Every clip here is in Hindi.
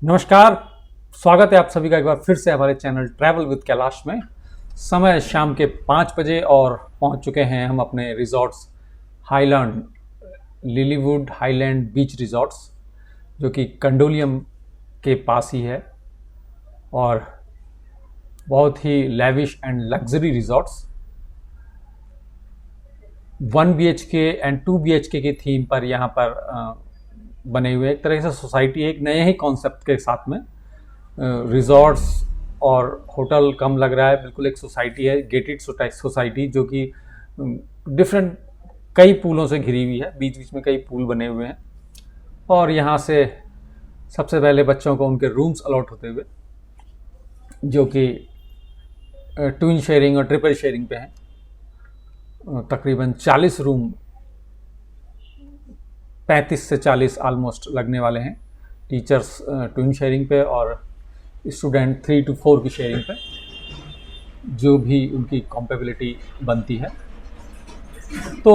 नमस्कार। स्वागत है आप सभी का एक बार फिर से हमारे चैनल ट्रैवल विद कैलाश में। समय शाम के 5 बजे और पहुंच चुके हैं हम अपने resorts Highland Lilywood Highland beach resorts, जो कि कंडोलियम के पास ही है और बहुत ही lavish and luxury resorts. 1 BHK एंड 2 BHK की थीम पर यहाँ पर बने हुए एक तरह से सोसाइटी, एक नए ही कॉन्सेप्ट के साथ में रिजॉर्ट्स और होटल कम लग रहा है, बिल्कुल एक सोसाइटी है, गेटेड सोसाइटी, जो कि डिफरेंट कई पुलों से घिरी हुई है। बीच बीच में कई पुल बने हुए हैं और यहाँ से सबसे पहले बच्चों को उनके रूम्स अलॉट होते हुए, जो कि ट्विन शेयरिंग और ट्रिपल शेयरिंग पे हैं। तकरीबन 40 रूम, 35 से 40 ऑलमोस्ट लगने वाले हैं। टीचर्स ट्विन शेयरिंग पे और स्टूडेंट 3 to 4 की शेयरिंग पे, जो भी उनकी कॉम्पेबिलिटी बनती है। तो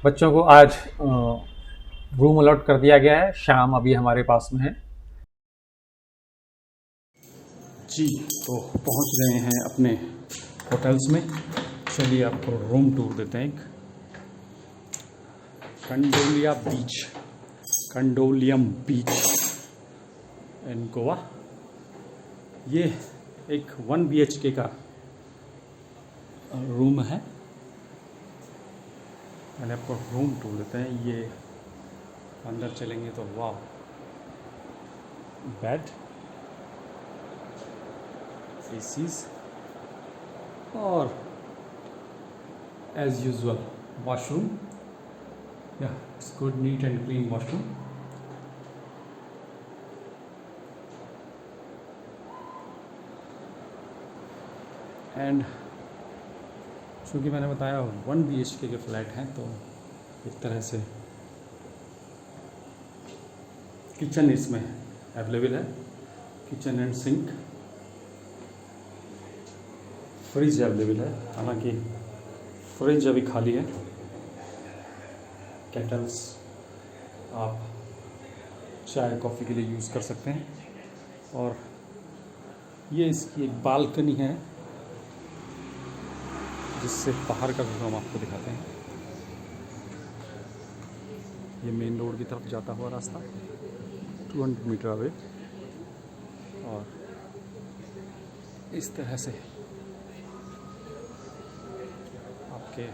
बच्चों को आज रूम अलॉट कर दिया गया है। शाम अभी हमारे पास में है जी। तो पहुंच गए हैं अपने होटल्स में। चलिए आपको रूम टूर देते हैं। कंडोलियम बीच इन गोवा। ये एक 1 BHK का रूम है। पहले आपको रूम टूर देते हैं। ये अंदर चलेंगे तो वाह, बेड, एसीज और as usual washroom. Yeah, it's good, neat and clean washroom. And चूँकि मैंने बताया 1 BHK के फ्लैट हैं, तो एक तरह से किचन इसमें अवेलेबल है। Kitchen and sink, fridge available है, हालांकि फ्रिज अभी खाली है। केटल्स आप चाय कॉफ़ी के लिए यूज़ कर सकते हैं। और ये इसकी एक बालकनी है, जिससे बाहर का व्यू हम आपको दिखाते हैं। ये मेन रोड की तरफ जाता हुआ रास्ता 200 मीटर अवे, और इस तरह से आपके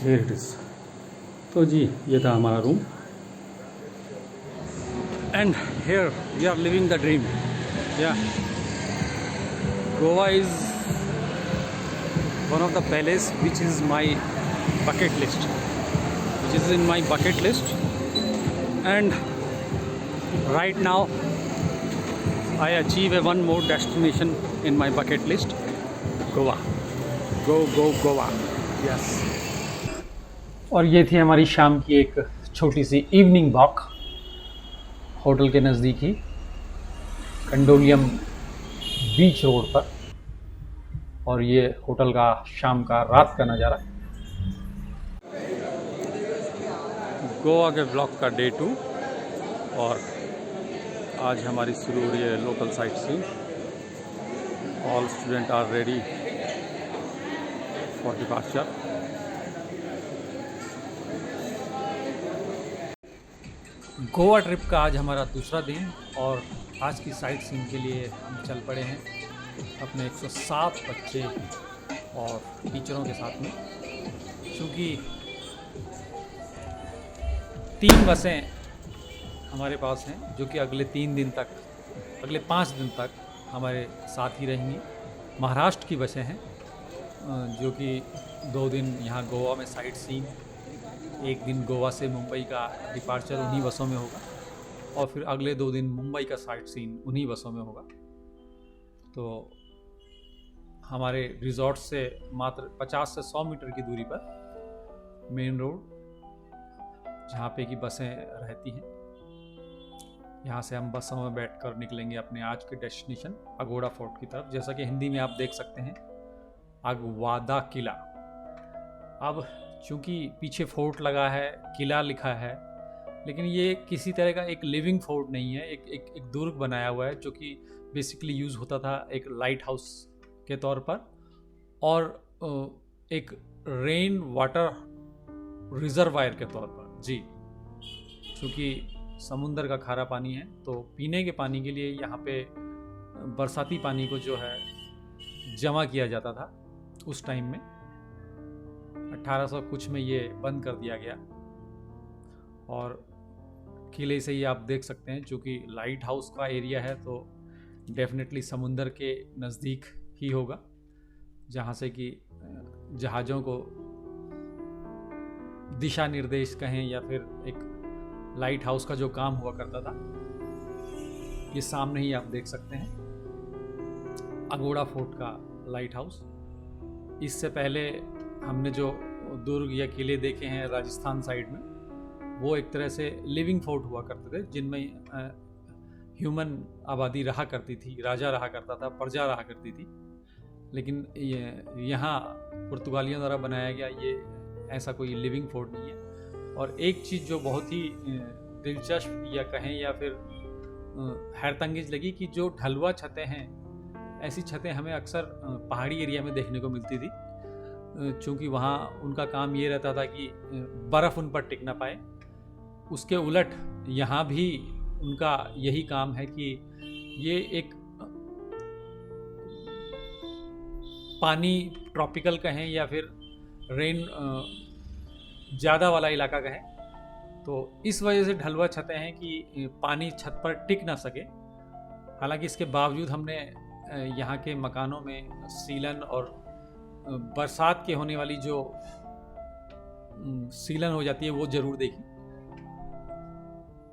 Here it is। तो जी ये था हमारा room. And here we are living the dream. Yeah Goa is one of the place which is my bucket list, which is in my bucket list. And right now I achieve a one more destination in my bucket list, Goa. Go Goa, yes. और ये थी हमारी शाम की एक छोटी सी इवनिंग वॉक होटल के नज़दीक ही कंडोलियम बीच रोड पर। और ये होटल का शाम का रात का नज़ारा। गोवा के ब्लॉक का डे 2, और आज हमारी शुरू हो रही है local sightseeing. All student are ready for departure. Goa trip का आज हमारा दूसरा दिन, और आज की साइट सीइंग के लिए हम चल पड़े हैं अपने 107 बच्चे और टीचरों के साथ में। क्योंकि 3 बसें हमारे पास हैं, जो कि अगले 5 दिन तक हमारे साथ ही रहेंगी। महाराष्ट्र की बसें हैं, जो कि 2 दिन यहाँ गोवा में साइट सीइंग, एक दिन गोवा से मुंबई का डिपार्चर उन्हीं बसों में होगा, और फिर अगले 2 दिन मुंबई का साइट सीइंग उन्हीं बसों में होगा। तो हमारे रिजॉर्ट से मात्र 50 से 100 मीटर की दूरी पर मेन रोड, जहाँ पे की बसें रहती हैं, यहाँ से हम बसों में बैठकर निकलेंगे अपने आज के डेस्टिनेशन अगोड़ा फोर्ट की तरफ। जैसा कि हिंदी में आप देख सकते हैं, अगवादा किला। अब चूंकि पीछे फोर्ट लगा है, किला लिखा है, लेकिन ये किसी तरह का एक लिविंग फोर्ट नहीं है। एक दुर्ग बनाया हुआ है जो कि बेसिकली यूज़ होता था एक लाइट हाउस के तौर पर, और एक रेन वाटर रिजर्वायर के तौर पर। जी, चूँकि समुंदर का खारा पानी है, तो पीने के पानी के लिए यहाँ पे बरसाती पानी को जो है जमा किया जाता था उस टाइम में। 1800 कुछ में ये बंद कर दिया गया। और किले से ही आप देख सकते हैं, चूँकि लाइट हाउस का एरिया है तो डेफिनेटली समुंदर के नज़दीक ही होगा, जहाँ से कि जहाज़ों को दिशा निर्देश कहें या फिर एक लाइट हाउस का जो काम हुआ करता था। ये सामने ही आप देख सकते हैं अगोड़ा फोर्ट का लाइट हाउस। इससे पहले हमने जो दुर्ग या किले देखे हैं राजस्थान साइड में, वो एक तरह से लिविंग फोर्ट हुआ करते थे, जिनमें ह्यूमन आबादी रहा करती थी, राजा रहा करता था, प्रजा रहा करती थी। लेकिन यहाँ पुर्तगालियों द्वारा बनाया गया ये ऐसा कोई लिविंग फोर्ट नहीं है। और एक चीज़ जो बहुत ही दिलचस्प या कहें या फिर हैरतअंगेज लगी कि जो ढलुआ छतें हैं, ऐसी छतें हमें अक्सर पहाड़ी एरिया में देखने को मिलती थी, चूँकि वहाँ उनका काम ये रहता था कि बर्फ़ उन पर टिक ना पाए। उसके उलट यहाँ भी उनका यही काम है कि ये एक पानी ट्रॉपिकल कहें या फिर रेन ज़्यादा वाला इलाका कहें, तो इस वजह से ढलुआ छतें हैं कि पानी छत पर टिक ना सके। हालांकि इसके बावजूद हमने यहाँ के मकानों में सीलन और बरसात के होने वाली जो सीलन हो जाती है वो ज़रूर देखी।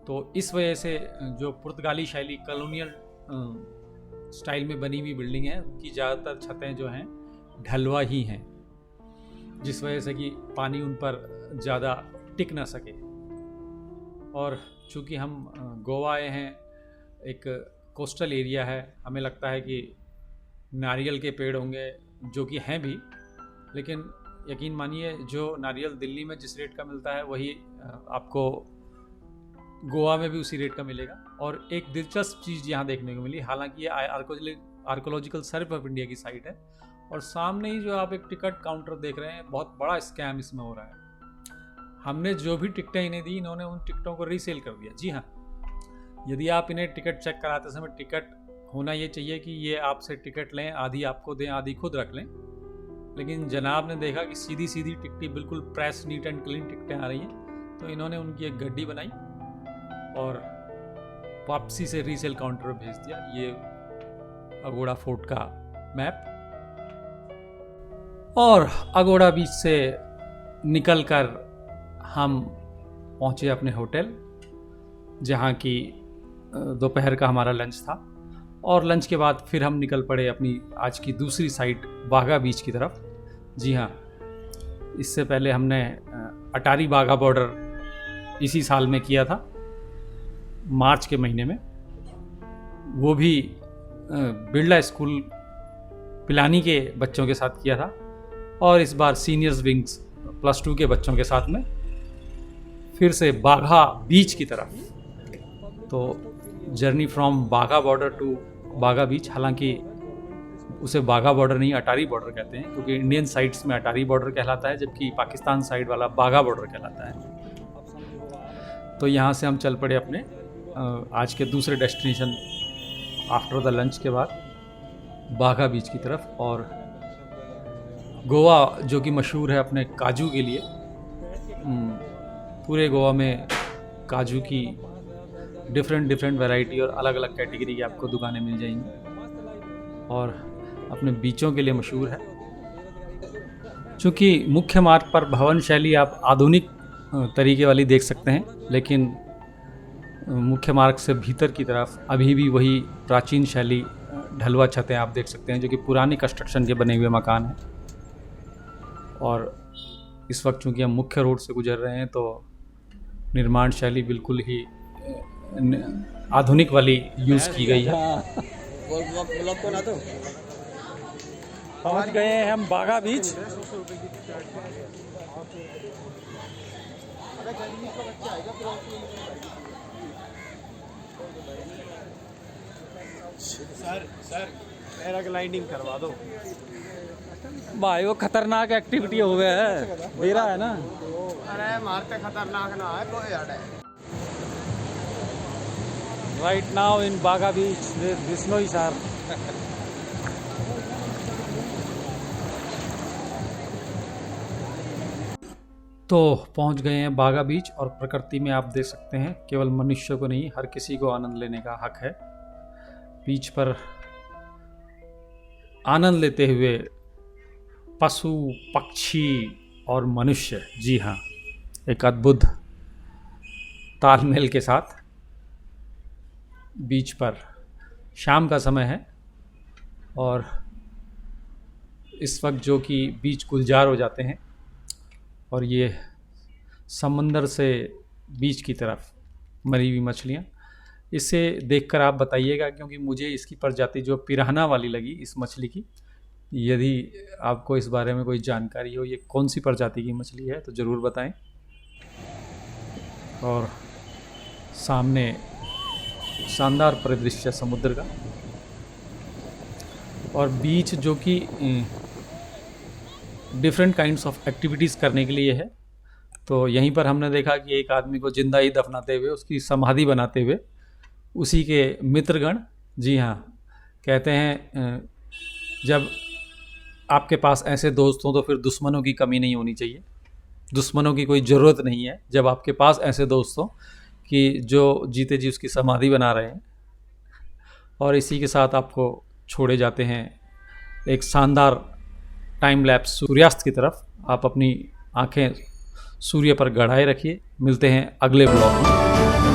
तो इस वजह से जो पुर्तगाली शैली कॉलोनियल स्टाइल में बनी हुई बिल्डिंग है, उनकी ज़्यादातर छतें जो हैं ढलुआ ही हैं, जिस वजह से कि पानी उन पर ज़्यादा टिक ना सके। और चूँकि हम गोवा आए हैं, एक कोस्टल एरिया है, हमें लगता है कि नारियल के पेड़ होंगे, जो कि हैं भी, लेकिन यकीन मानिए जो नारियल दिल्ली में जिस रेट का मिलता है वही आपको गोवा में भी उसी रेट का मिलेगा। और एक दिलचस्प चीज़ यहाँ देखने को मिली, हालांकि ये आर्कोलॉजिकल सर्वे ऑफ इंडिया की साइट है, और सामने ही जो आप एक टिकट काउंटर देख रहे हैं, बहुत बड़ा स्कैम इसमें हो रहा है। हमने जो भी टिकटें इन्हें दी, इन्होंने उन टिकटों को रीसेल कर दिया। जी हाँ, यदि आप इन्हें टिकट चेक कराते समय, टिकट होना ये चाहिए कि ये आपसे टिकट लें, आधी आपको दें, आधी खुद रख लें, लेकिन जनाब ने देखा कि सीधी सीधी टिकटें, बिल्कुल प्रेस नीट एंड क्लीन टिकटें आ रही हैं, तो इन्होंने उनकी एक गड्डी बनाई और वापसी से रीसेल काउंटर पर भेज दिया। ये अगोड़ा फोर्ट का मैप। और अगोड़ा बीच से निकलकर हम पहुंचे अपने होटल, जहां की दोपहर का हमारा लंच था, और लंच के बाद फिर हम निकल पड़े अपनी आज की दूसरी साइट बाघा बीच की तरफ। जी हाँ, इससे पहले हमने अटारी बाघा बॉर्डर इसी साल में किया था, मार्च के महीने में, वो भी बिरला स्कूल पिलानी के बच्चों के साथ किया था, और इस बार सीनियर्स विंग्स +2 के बच्चों के साथ में फिर से बाघा बीच की तरफ। तो journey from Baga border to Baga beach, हालांकि उसे बाघा बॉर्डर नहीं अटारी बॉर्डर कहते हैं, क्योंकि इंडियन साइड्स में अटारी बॉर्डर कहलाता है, जबकि पाकिस्तान साइड वाला बाघा बॉर्डर कहलाता है। तो यहाँ से हम चल पड़े अपने आज के दूसरे डेस्टिनेशन आफ्टर द लंच के बाद, बाघा बीच की तरफ। और गोवा जो कि मशहूर है अपने काजू के लिए, पूरे गोवा में काजू की डिफरेंट वैरायटी और अलग अलग कैटेगरी की आपको दुकानें मिल जाएंगी, और अपने बीचों के लिए मशहूर है। चूँकि मुख्य मार्ग पर भवन शैली आप आधुनिक तरीके वाली देख सकते हैं, लेकिन मुख्य मार्ग से भीतर की तरफ अभी भी वही प्राचीन शैली ढलुआ छतें आप देख सकते हैं, जो कि पुरानी कंस्ट्रक्शन के बने हुए मकान हैं। और इस वक्त चूँकि हम मुख्य रोड से गुजर रहे हैं, तो निर्माण शैली बिल्कुल ही आधुनिक वाली यूज़ की गई है। पहुंच गए हैं हम बागा बीच। सर पैराग्लाइडिंग करवा दो। भाई वो खतरनाक एक्टिविटी हो गया है, मेरा है ना। अरे मारते खतरनाक ना है कोई यार। राइट नाउ इन बागा बीच बिश्नोई सर। तो पहुंच गए हैं बागा बीच, और प्रकृति में आप देख सकते हैं केवल मनुष्य को नहीं, हर किसी को आनंद लेने का हक है। बीच पर आनंद लेते हुए पशु, पक्षी और मनुष्य, जी हाँ, एक अद्भुत तालमेल के साथ बीच पर। शाम का समय है और इस वक्त जो कि बीच गुलजार हो जाते हैं, और ये समंदर से बीच की तरफ मरी हुई मछलियाँ, इसे देखकर आप बताइएगा, क्योंकि मुझे इसकी प्रजाति जो पिरान्हा वाली लगी इस मछली की। यदि आपको इस बारे में कोई जानकारी हो, ये कौन सी प्रजाति की मछली है, तो ज़रूर बताएं। और सामने शानदार परिदृश्य समुद्र का, और बीच जो कि डिफरेंट काइंड्स ऑफ एक्टिविटीज़ करने के लिए है। तो यहीं पर हमने देखा कि एक आदमी को जिंदा ही दफनाते हुए, उसकी समाधि बनाते हुए उसी के मित्रगण, जी हाँ, कहते हैं जब आपके पास ऐसे दोस्त हों तो फिर दुश्मनों की कमी नहीं होनी चाहिए, दुश्मनों की कोई ज़रूरत नहीं है। जब आपके पास ऐसे दोस्त हों कि जो जीते जी उसकी समाधि बना रहे हैं। और इसी के साथ आपको छोड़े जाते हैं एक शानदार टाइम लैप्स सूर्यास्त की तरफ। आप अपनी आंखें सूर्य पर गड़ाए रखिए। मिलते हैं अगले ब्लॉग में।